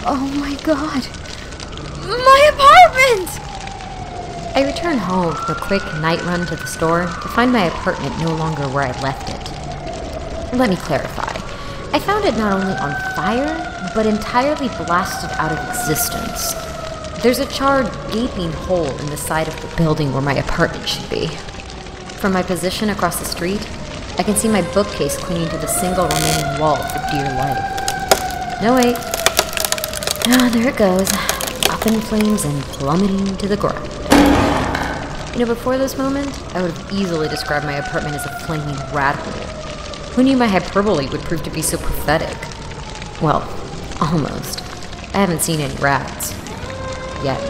Oh my god. My apartment! I return home from a quick night run to the store to find my apartment no longer where I left it. Let me clarify. I found it not only on fire, but entirely blasted out of existence. There's a charred, gaping hole in the side of the building where my apartment should be. From my position across the street, I can see my bookcase clinging to the single remaining wall for dear life. No, wait. Ah, there it goes. Up in flames and plummeting to the ground. You know, before this moment, I would have easily described my apartment as a flaming rat hole. Who knew my hyperbole would prove to be so pathetic? Well, almost. I haven't seen any rats. Yet.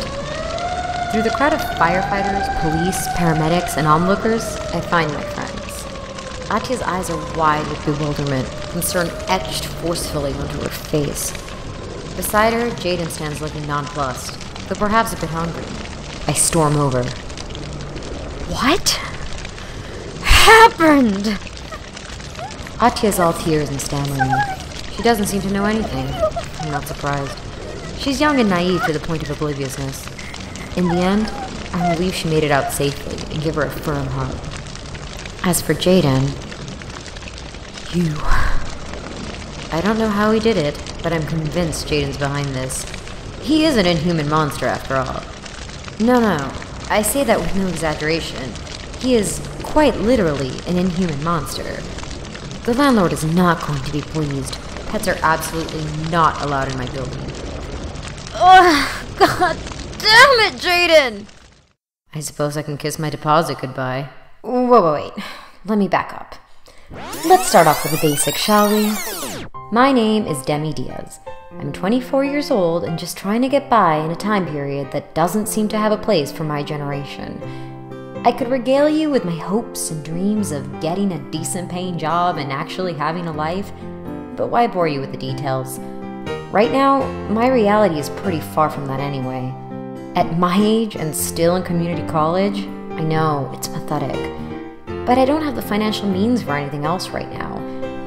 Through the crowd of firefighters, police, paramedics, and onlookers, I find my friends. Atiyah's eyes are wide with bewilderment, concern etched forcefully onto her face. Beside her, Jaden stands looking nonplussed, though perhaps a bit hungry. I storm over. What happened? Atiyah's all tears and stammering. She doesn't seem to know anything. I'm not surprised. She's young and naive to the point of obliviousness. In the end, I believe she made it out safely and give her a firm hug. As for Jaden, I don't know how he did it, but I'm convinced Jaden's behind this. He is an inhuman monster after all. No, I say that with no exaggeration. He is quite literally an inhuman monster. The landlord is not going to be pleased. Pets are absolutely not allowed in my building. Ugh, God damn it, Jaden! I suppose I can kiss my deposit goodbye. Wait. Let me back up. Let's start off with the basics, shall we? My name is Demi Diaz. I'm 24 years old and just trying to get by in a time period that doesn't seem to have a place for my generation. I could regale you with my hopes and dreams of getting a decent paying job and actually having a life, but why bore you with the details? Right now, my reality is pretty far from that anyway. At my age and still in community college, I know, it's pathetic. But I don't have the financial means for anything else right now,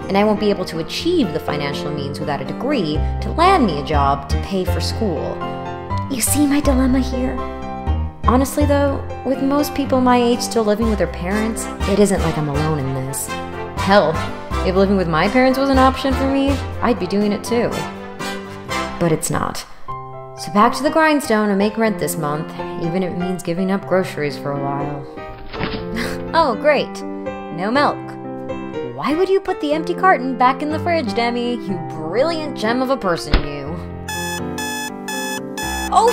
and I won't be able to achieve the financial means without a degree to land me a job to pay for school. You see my dilemma here? Honestly though, with most people my age still living with their parents, it isn't like I'm alone in this. Hell, if living with my parents was an option for me, I'd be doing it too. But it's not. So back to the grindstone and make rent this month, even if it means giving up groceries for a while. Oh, great. No milk. Why would you put the empty carton back in the fridge, Demi? You brilliant gem of a person, you. Oh,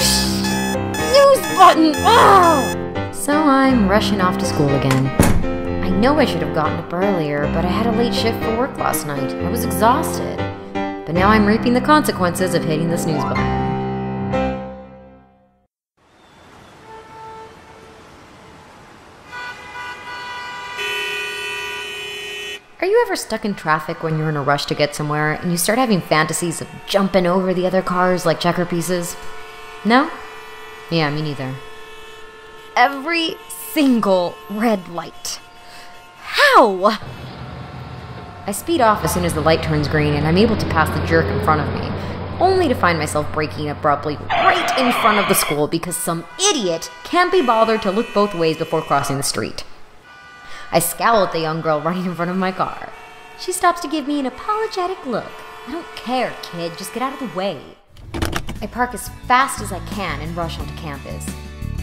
snooze button! Oh! So I'm rushing off to school again. I know I should have gotten up earlier, but I had a late shift for work last night. I was exhausted. But now I'm reaping the consequences of hitting the snooze button. Are you ever stuck in traffic when you're in a rush to get somewhere and you start having fantasies of jumping over the other cars like checker pieces? No? Yeah, me neither. Every single red light. How? I speed off as soon as the light turns green and I'm able to pass the jerk in front of me, only to find myself braking abruptly right in front of the school because some idiot can't be bothered to look both ways before crossing the street. I scowl at the young girl running in front of my car. She stops to give me an apologetic look. I don't care, kid. Just get out of the way. I park as fast as I can and rush onto campus.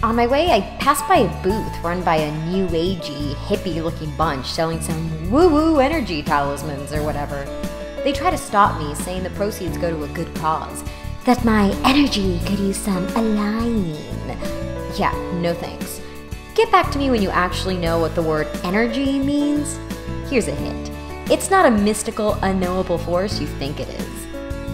On my way, I pass by a booth run by a new agey, hippie-looking bunch selling some woo-woo energy talismans or whatever. They try to stop me, saying the proceeds go to a good cause. That my energy could use some aligning. Yeah, no thanks. Get back to me when you actually know what the word energy means. Here's a hint. It's not a mystical, unknowable force you think it is.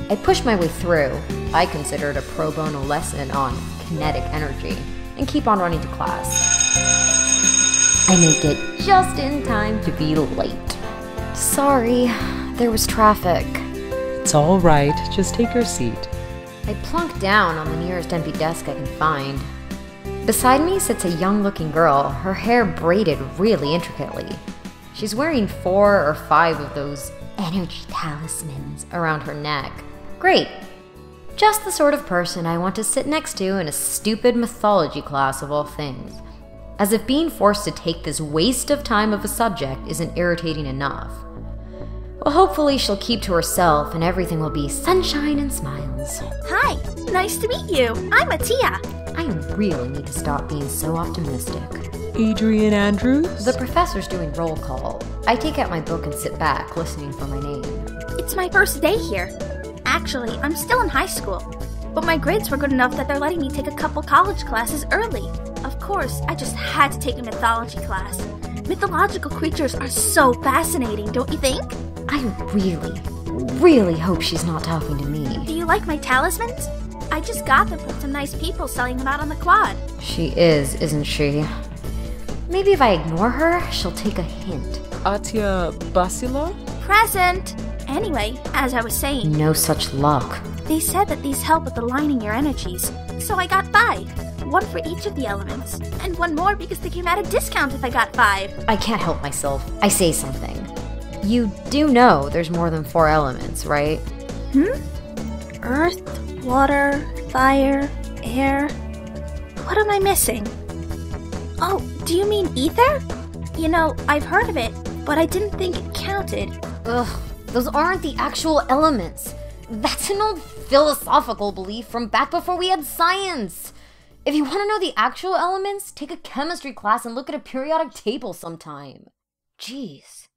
I push my way through. I consider it a pro bono lesson on kinetic energy, and keep on running to class. I make it just in time to be late. Sorry, there was traffic. It's all right, just take your seat. I plunk down on the nearest empty desk I can find. Beside me sits a young-looking girl, her hair braided really intricately. She's wearing 4 or 5 of those energy talismans around her neck. Great. Just the sort of person I want to sit next to in a stupid mythology class of all things. As if being forced to take this waste of time of a subject isn't irritating enough. Well, hopefully she'll keep to herself and everything will be sunshine and smiles. Hi, nice to meet you. I'm Atiyah. I really need to stop being so optimistic. Adrian Andrews? The professor's doing roll call. I take out my book and sit back, listening for my name. It's my first day here. Actually, I'm still in high school, but my grades were good enough that they're letting me take a couple college classes early. Of course, I just had to take a mythology class. Mythological creatures are so fascinating, don't you think? I really hope she's not talking to me. Do you like my talismans? I just got them from some nice people selling them out on the quad. She is, isn't she? Maybe if I ignore her, she'll take a hint. Atiyah Basilah? Present! Anyway, as I was saying... No such luck. They said that these help with aligning your energies, so I got 5. 1 for each of the elements, and 1 more because they came at a discount if I got 5. I can't help myself. I say something. You do know there's more than 4 elements, right? Earth, water, fire, air... What am I missing? Oh, do you mean ether? You know, I've heard of it, but I didn't think it counted. Ugh, those aren't the actual elements. That's an old philosophical belief from back before we had science. If you want to know the actual elements, take a chemistry class and look at a periodic table sometime. Jeez.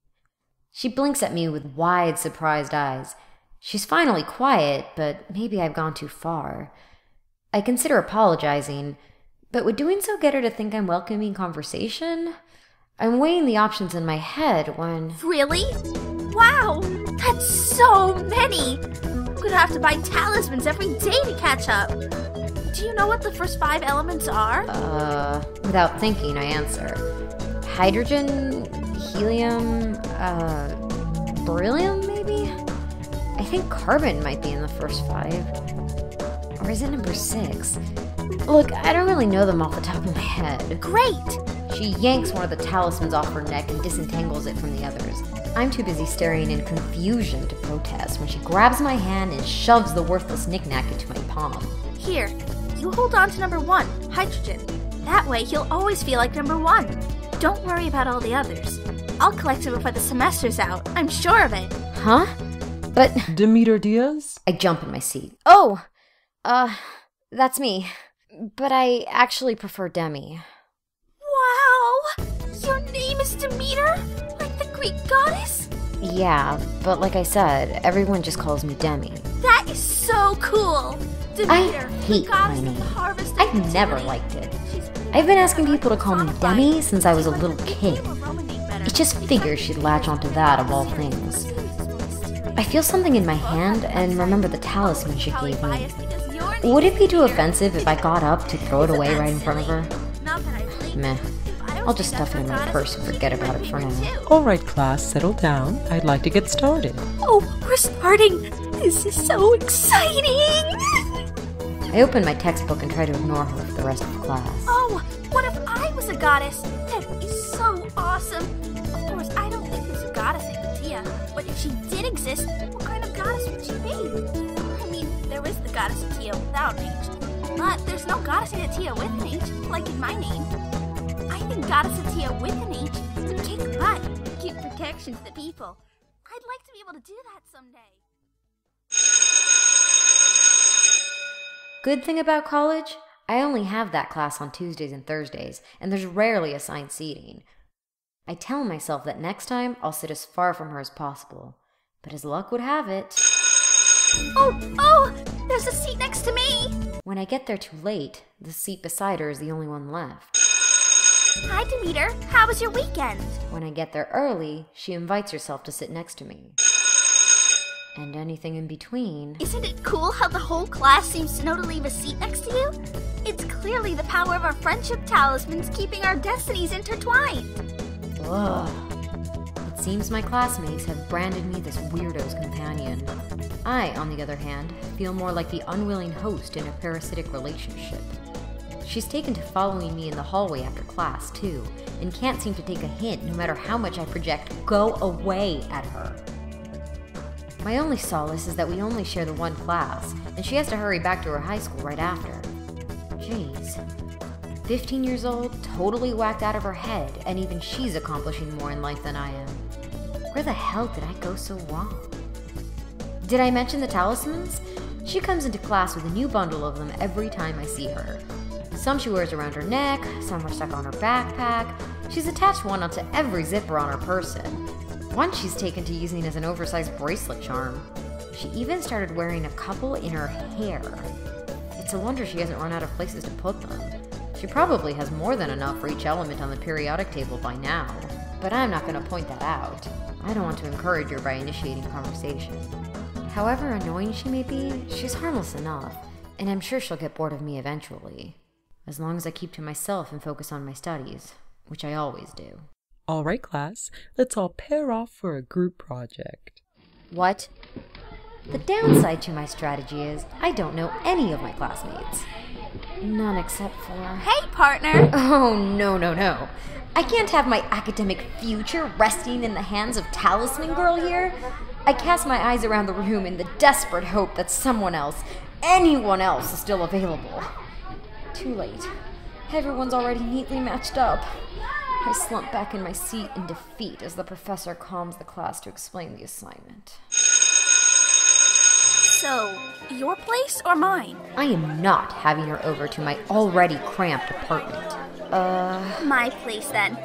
She blinks at me with wide, surprised eyes. She's finally quiet, but maybe I've gone too far. I consider apologizing, but would doing so get her to think I'm welcoming conversation? I'm weighing the options in my head when... Really? Wow! That's so many! I'm gonna have to buy talismans every day to catch up. Do you know what the first 5 elements are? Without thinking, I answer. Hydrogen, helium, beryllium, maybe? I think carbon might be in the first 5. Or is it number 6? Look, I don't really know them off the top of my head. Great! She yanks one of the talismans off her neck and disentangles it from the others. I'm too busy staring in confusion to protest when she grabs my hand and shoves the worthless knick-knack into my palm. Here, you hold on to number 1, hydrogen. That way you'll always feel like number 1. Don't worry about all the others. I'll collect them before the semester's out. I'm sure of it. Huh? But... Demi Diaz? I jump in my seat. Oh! That's me. But I actually prefer Demi. Wow! Your name is Demeter? Like the Greek goddess? Yeah, but like I said, everyone just calls me Demi. That is so cool! Demeter, I hate my name. I've never liked it. I've been asking people to call me Demi since I was a little kid. It just figured she'd latch onto that of all things. I feel something in my hand and remember the talisman she gave me. Would it be too offensive if I got up to throw it away right in front of her? Meh. I'll just stuff it in my purse and forget about it for now. Alright class, settle down. I'd like to get started. Oh, we're starting! This is so exciting! I open my textbook and try to ignore her for the rest of the class. Oh, what if I was a goddess? That is so awesome! Of course, I don't think there's a goddess named Atiyah, but if she did exist, what kind of goddess would she be? I mean, there is the goddess Atiyah without an H, but there's no goddess named Atiyah with an H, like in my name. I think goddess Atiyah with an H would kick butt, give protection to the people. I'd like to be able to do that someday. Good thing about college? I only have that class on Tuesdays and Thursdays, and there's rarely assigned seating. I tell myself that next time I'll sit as far from her as possible, but as luck would have it... Oh, there's a seat next to me! When I get there too late, the seat beside her is the only one left. Hi, Demeter. How was your weekend? When I get there early, she invites herself to sit next to me. And anything in between. Isn't it cool how the whole class seems to know to leave a seat next to you? It's clearly the power of our friendship talismans keeping our destinies intertwined. Ugh. It seems my classmates have branded me this weirdo's companion. I, on the other hand, feel more like the unwilling host in a parasitic relationship. She's taken to following me in the hallway after class, too, and can't seem to take a hint no matter how much I project "go away" at her. My only solace is that we only share the one class, and she has to hurry back to her high school right after. Jeez. 15 years old, totally whacked out of her head, and even she's accomplishing more in life than I am. Where the hell did I go so wrong? Did I mention the talismans? She comes into class with a new bundle of them every time I see her. Some she wears around her neck, some are stuck on her backpack. She's attached one onto every zipper on her person. One she's taken to using as an oversized bracelet charm. She even started wearing a couple in her hair. It's a wonder she hasn't run out of places to put them. She probably has more than enough for each element on the periodic table by now. But I'm not going to point that out. I don't want to encourage her by initiating conversation. However annoying she may be, she's harmless enough, and I'm sure she'll get bored of me eventually. As long as I keep to myself and focus on my studies, which I always do. All right, class, let's all pair off for a group project. What? The downside to my strategy is I don't know any of my classmates. None except for... Hey, partner! Oh, no. I can't have my academic future resting in the hands of Talisman Girl here. I cast my eyes around the room in the desperate hope that someone else, anyone else, is still available. Too late. Everyone's already neatly matched up. I slump back in my seat in defeat as the professor calms the class to explain the assignment. So, your place or mine? I am not having her over to my already cramped apartment. My place, then.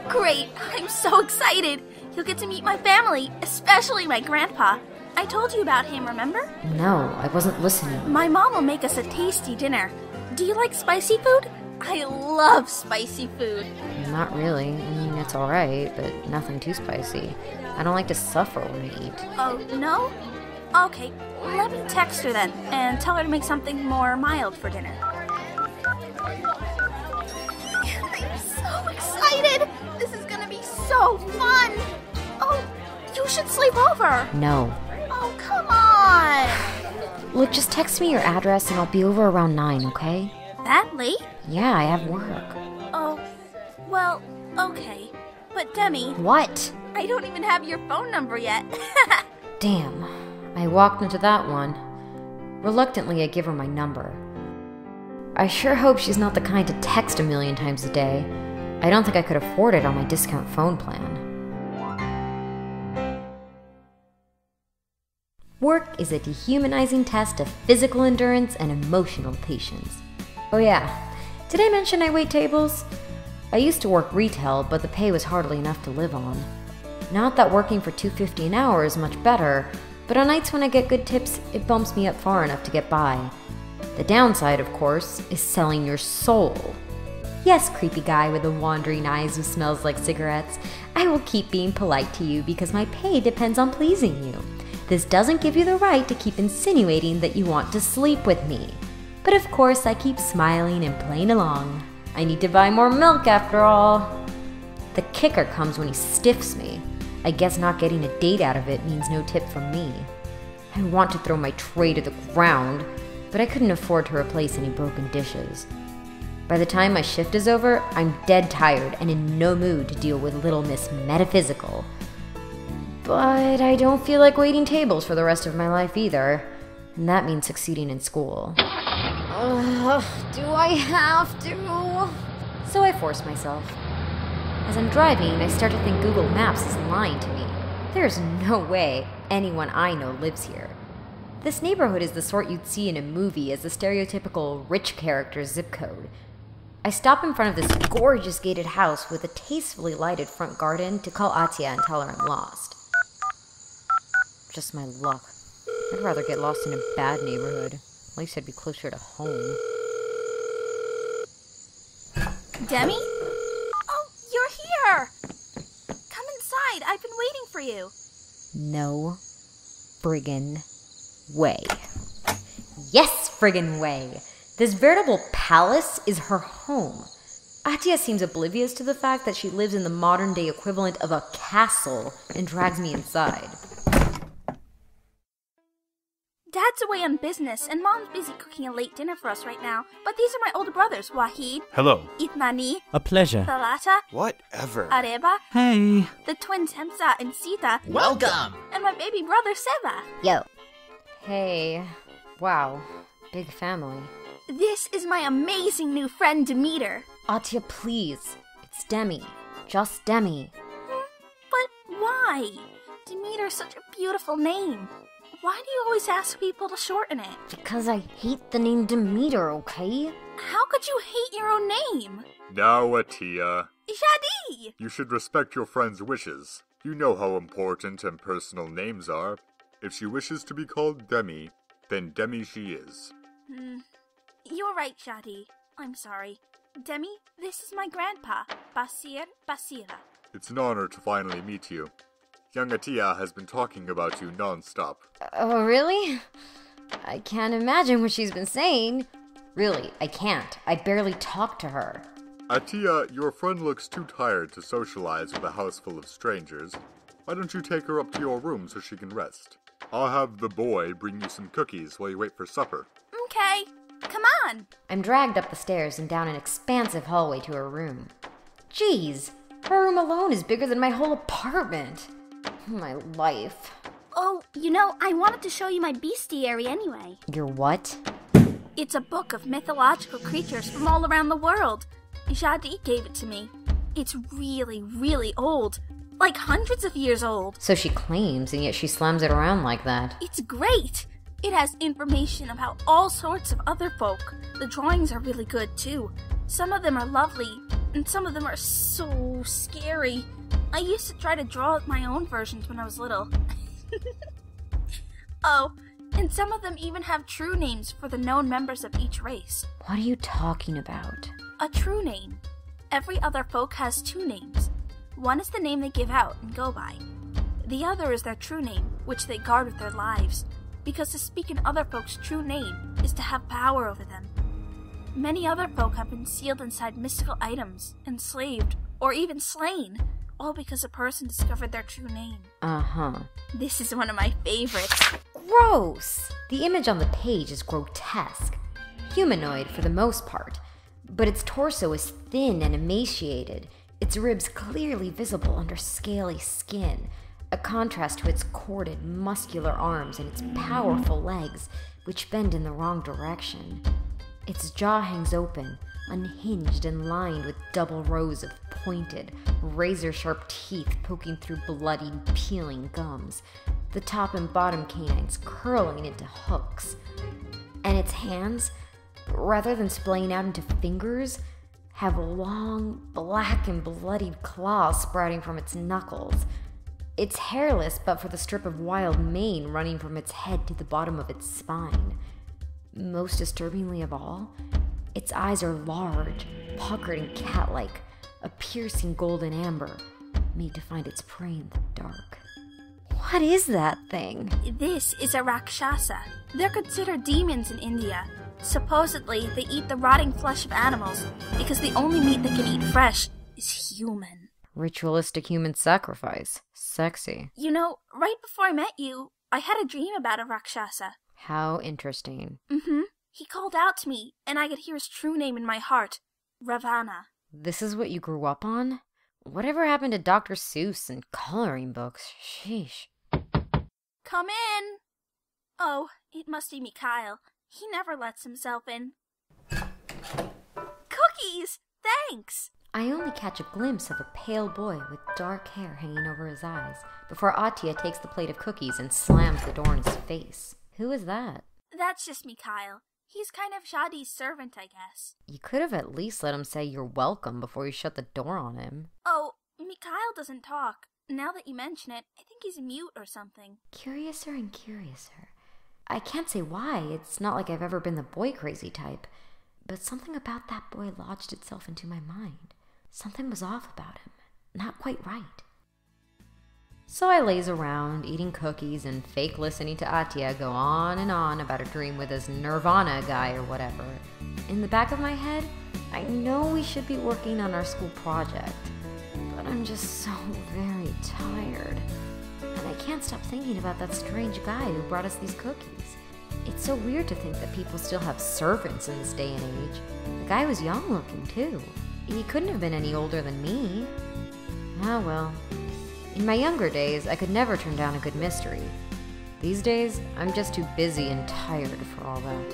Great! I'm so excited! You'll get to meet my family, especially my grandpa. I told you about him, remember? No, I wasn't listening. My mom will make us a tasty dinner. Do you like spicy food? I love spicy food. Not really. I mean, it's alright, but nothing too spicy. I don't like to suffer when I eat. Oh, no? Okay, let me text her then, and tell her to make something more mild for dinner. I'm so excited! This is gonna be so fun! Oh, you should sleep over! No. Oh, come on! Look, just text me your address and I'll be over around 9, okay? That late? Yeah, I have work. Oh, well, okay. But Demi... What? I don't even have your phone number yet. Damn. I walked into that one. Reluctantly, I give her my number. I sure hope she's not the kind to text a million times a day. I don't think I could afford it on my discount phone plan. Work is a dehumanizing test of physical endurance and emotional patience. Oh yeah, did I mention I wait tables? I used to work retail, but the pay was hardly enough to live on. Not that working for $2.50 an hour is much better, but on nights when I get good tips, it bumps me up far enough to get by. The downside, of course, is selling your soul. Yes, creepy guy with the wandering eyes who smells like cigarettes, I will keep being polite to you because my pay depends on pleasing you. This doesn't give you the right to keep insinuating that you want to sleep with me. But of course, I keep smiling and playing along. I need to buy more milk after all. The kicker comes when he stiffs me. I guess not getting a date out of it means no tip from me. I want to throw my tray to the ground, but I couldn't afford to replace any broken dishes. By the time my shift is over, I'm dead tired and in no mood to deal with Little Miss Metaphysical. But I don't feel like waiting tables for the rest of my life either, and that means succeeding in school. Do I have to? So I force myself. As I'm driving, I start to think Google Maps is lying to me. There's no way anyone I know lives here. This neighborhood is the sort you'd see in a movie as the stereotypical rich character's zip code. I stop in front of this gorgeous gated house with a tastefully lighted front garden to call Atiyah and tell her I'm lost. Just my luck. I'd rather get lost in a bad neighborhood. At least I'd be closer to home. Demi? Oh, you're here! Come inside. I've been waiting for you. No friggin' way. Yes, friggin' way. This veritable palace is her home. Atiyah seems oblivious to the fact that she lives in the modern-day equivalent of a castle and drags me inside. Dad Dad's away on business, and Mom's busy cooking a late dinner for us right now. But these are my older brothers, Wahid. Hello. Ithnanie. A pleasure. Thalata. Whatever. Arebah. Hey. The twins Hemsah and Sittah. Welcome. And my baby brother, Seba. Yo. Hey. Wow. Big family. This is my amazing new friend, Demeter. Atiyah, please. It's Demi. Just Demi. But why? Demeter's such a beautiful name. Why do you always ask people to shorten it? Because I hate the name Demeter, okay? How could you hate your own name? Now, Atiyah. Shadi! You should respect your friend's wishes. You know how important and personal names are. If she wishes to be called Demi, then Demi she is. You're right, Shadi. I'm sorry. Demi, this is my grandpa, Basir Basilah. It's an honor to finally meet you. Young Atiyah has been talking about you non-stop. Oh, really? I can't imagine what she's been saying. Really, I can't. I barely talk to her. Atiyah, your friend looks too tired to socialize with a house full of strangers. Why don't you take her up to your room so she can rest? I'll have the boy bring you some cookies while you wait for supper. Okay, come on. I'm dragged up the stairs and down an expansive hallway to her room. Jeez, her room alone is bigger than my whole apartment. My life. Oh, I wanted to show you my bestiary anyway. Your what? It's a book of mythological creatures from all around the world. Shadi gave it to me. It's really, really old. Like hundreds of years old. So she claims, and yet she slams it around like that. It's great. It has information about all sorts of other folk. The drawings are really good, too. Some of them are lovely, and some of them are so scary. I used to try to draw my own versions when I was little. Oh, and some of them even have true names for the known members of each race. What are you talking about? A true name. Every other folk has two names. One is the name they give out and go by. The other is their true name, which they guard with their lives, because to speak in other folks' true name is to have power over them. Many other folk have been sealed inside mystical items, enslaved, or even slain, all because a person discovered their true name. Uh-huh. This is one of my favorites. Gross! The image on the page is grotesque. Humanoid for the most part, but its torso is thin and emaciated, its ribs clearly visible under scaly skin, a contrast to its corded, muscular arms and its powerful legs, which bend in the wrong direction. Its jaw hangs open, unhinged and lined with double rows of pointed, razor-sharp teeth poking through bloody, peeling gums, the top and bottom canines curling into hooks. And its hands, rather than splaying out into fingers, have long, black and bloodied claws sprouting from its knuckles. It's hairless but for the strip of wild mane running from its head to the bottom of its spine. Most disturbingly of all, its eyes are large, puckered and cat-like, a piercing golden amber, made to find its prey in the dark. What is that thing? This is a Rakshasa. They're considered demons in India. Supposedly, they eat the rotting flesh of animals because the only meat they can eat fresh is human. Ritualistic human sacrifice. Sexy. Right before I met you, I had a dream about a Rakshasa. How interesting. He called out to me, and I could hear his true name in my heart. Ravana. This is what you grew up on? Whatever happened to Dr. Seuss and coloring books? Sheesh. Come in! Oh, it must be Mikael. He never lets himself in. Cookies! Thanks! I only catch a glimpse of a pale boy with dark hair hanging over his eyes before Atiyah takes the plate of cookies and slams the door in his face. Who is that? That's just Mikael. He's kind of Shadi's servant, I guess. You could have at least let him say you're welcome before you shut the door on him. Oh, Mikael doesn't talk. Now that you mention it, I think he's mute or something. Curiouser and curiouser. I can't say why. It's not like I've ever been the boy-crazy type. But something about that boy lodged itself into my mind. Something was off about him. Not quite right. So I laze around, eating cookies and fake listening to Atiyah go on and on about a dream with his Nirvana guy or whatever. In the back of my head, I know we should be working on our school project, but I'm just so very tired. And I can't stop thinking about that strange guy who brought us these cookies. It's so weird to think that people still have servants in this day and age. The guy was young looking, too. He couldn't have been any older than me. Ah, well. In my younger days, I could never turn down a good mystery. These days, I'm just too busy and tired for all that.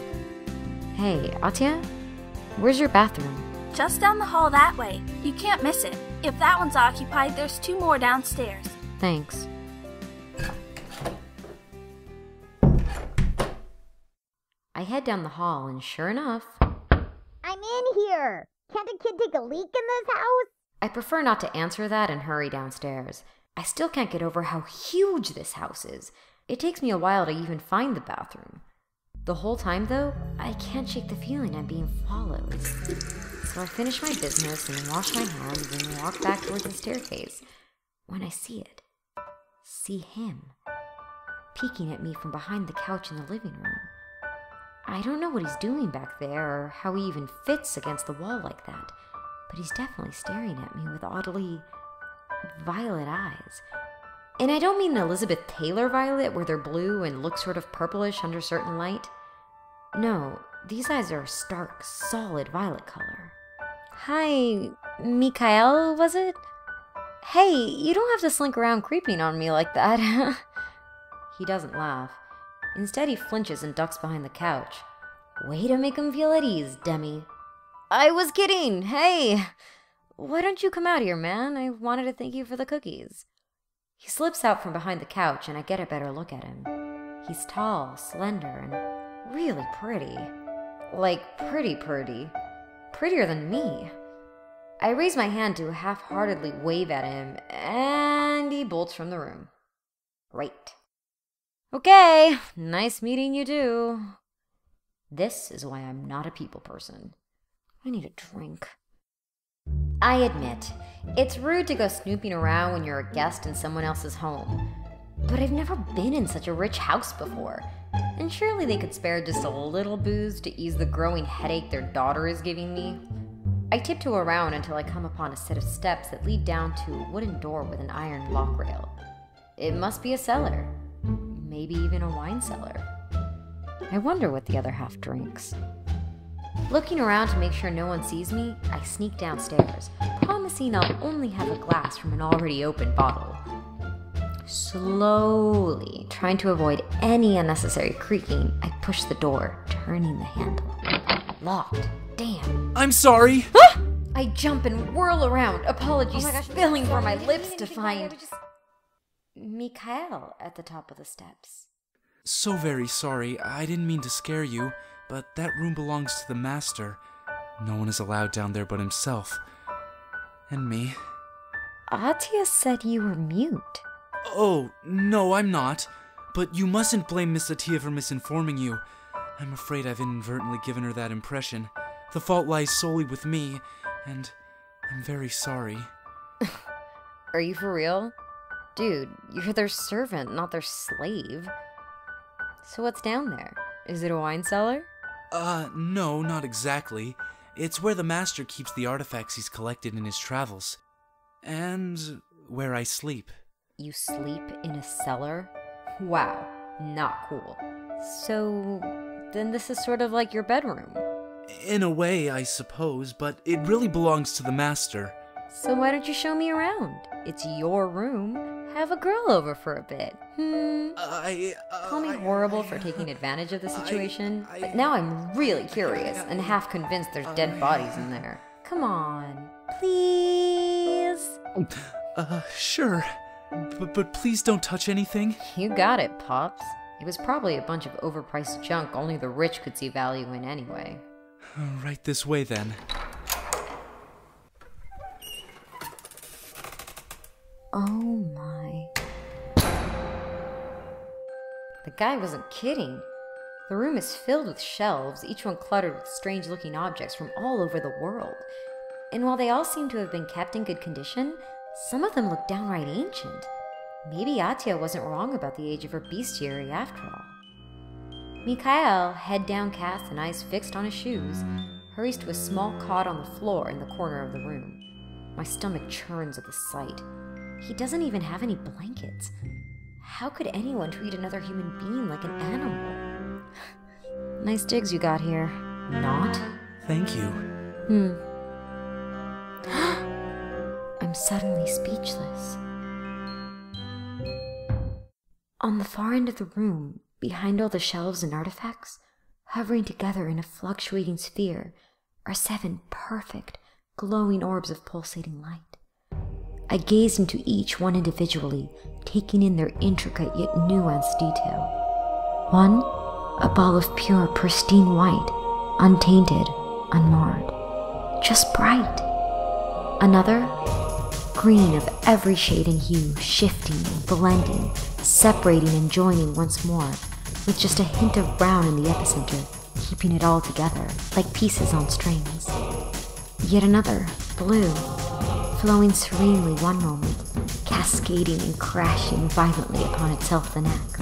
Hey, Atiyah? Where's your bathroom? Just down the hall that way. You can't miss it. If that one's occupied, there's 2 more downstairs. Thanks. I head down the hall, and sure enough... I'm in here! Can't a kid take a leak in this house? I prefer not to answer that and hurry downstairs. I still can't get over how huge this house is. It takes me a while to even find the bathroom. The whole time, though, I can't shake the feeling I'm being followed. So I finish my business and wash my hands and walk back towards the staircase. When I see him, peeking at me from behind the couch in the living room. I don't know what he's doing back there or how he even fits against the wall like that, but he's definitely staring at me with oddly violet eyes. And I don't mean Elizabeth Taylor violet where they're blue and look sort of purplish under certain light. No, these eyes are a stark, solid violet color. Hi, Mikael, was it? Hey, you don't have to slink around creeping on me like that. He doesn't laugh. Instead, he flinches and ducks behind the couch. Way to make him feel at ease, Demi. I was kidding! Hey! Why don't you come out here, man? I wanted to thank you for the cookies. He slips out from behind the couch, and I get a better look at him. He's tall, slender, and really pretty. Like, pretty. Prettier than me. I raise my hand to half-heartedly wave at him, and he bolts from the room. Right. Okay, nice meeting you too. This is why I'm not a people person. I need a drink. I admit, it's rude to go snooping around when you're a guest in someone else's home. But I've never been in such a rich house before, and surely they could spare just a little booze to ease the growing headache their daughter is giving me. I tiptoe around until I come upon a set of steps that lead down to a wooden door with an iron lock rail. It must be a cellar. Maybe even a wine cellar. I wonder what the other half drinks. Looking around to make sure no one sees me, I sneak downstairs, promising I'll only have a glass from an already opened bottle. Slowly, trying to avoid any unnecessary creaking, I push the door, turning the handle. Locked. Damn. I'm sorry! Ah! I jump and whirl around, apologies spilling from my lips to find... Mikael at the top of the steps. So very sorry. I didn't mean to scare you, but that room belongs to the master. No one is allowed down there but himself. And me. Atiyah said you were mute. Oh, no, I'm not. But you mustn't blame Miss Atiyah for misinforming you. I'm afraid I've inadvertently given her that impression. The fault lies solely with me, and I'm very sorry. Are you for real? Dude, you're their servant, not their slave. So what's down there? Is it a wine cellar? No, not exactly. It's where the master keeps the artifacts he's collected in his travels. And where I sleep. You sleep in a cellar? Wow, not cool. So, then this is sort of like your bedroom. In a way, I suppose, but it really belongs to the master. So why don't you show me around? It's your room. Have a girl over for a bit. Call me horrible for taking advantage of the situation, but now I'm really curious and half convinced there's dead bodies in there. Come on, please? Sure. But please don't touch anything. You got it, Pops. It was probably a bunch of overpriced junk only the rich could see value in anyway. Right this way, then. Oh my. The guy wasn't kidding. The room is filled with shelves, each one cluttered with strange-looking objects from all over the world. And while they all seem to have been kept in good condition, some of them look downright ancient. Maybe Atiyah wasn't wrong about the age of her bestiary after all. Mikael, head downcast and eyes fixed on his shoes, hurries to a small cot on the floor in the corner of the room. My stomach churns at the sight. He doesn't even have any blankets. How could anyone treat another human being like an animal? Nice digs you got here. Not? Thank you. I'm suddenly speechless. On the far end of the room, behind all the shelves and artifacts, hovering together in a fluctuating sphere, are 7 perfect, glowing orbs of pulsating light. I gazed into each one individually, taking in their intricate yet nuanced detail. One, a ball of pure, pristine white, untainted, unmarred, just bright. Another, green of every shade and hue, shifting and blending, separating and joining once more, with just a hint of brown in the epicenter, keeping it all together, like pieces on strings. Yet another, blue, flowing serenely one moment, cascading and crashing violently upon itself the next.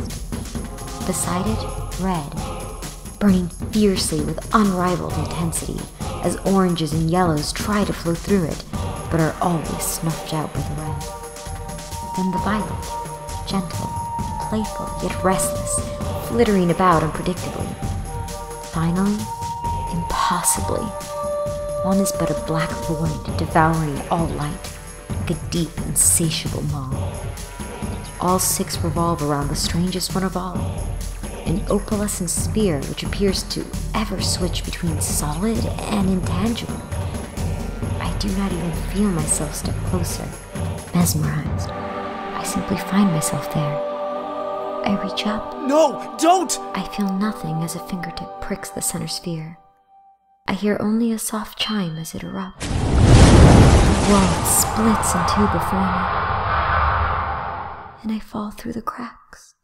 Beside it, red, burning fiercely with unrivaled intensity, as oranges and yellows try to flow through it, but are always snuffed out by the red. Then the violet, gentle, playful, yet restless, flittering about unpredictably. Finally, impossibly, one is but a black void devouring all light, like a deep, insatiable maw. All 6 revolve around the strangest one of all, an opalescent sphere which appears to ever switch between solid and intangible. I do not even feel myself step closer, mesmerized. I simply find myself there. I reach up. No, don't! I feel nothing as a fingertip pricks the center sphere. I hear only a soft chime as it erupts. The world splits in 2 before me, and I fall through the cracks.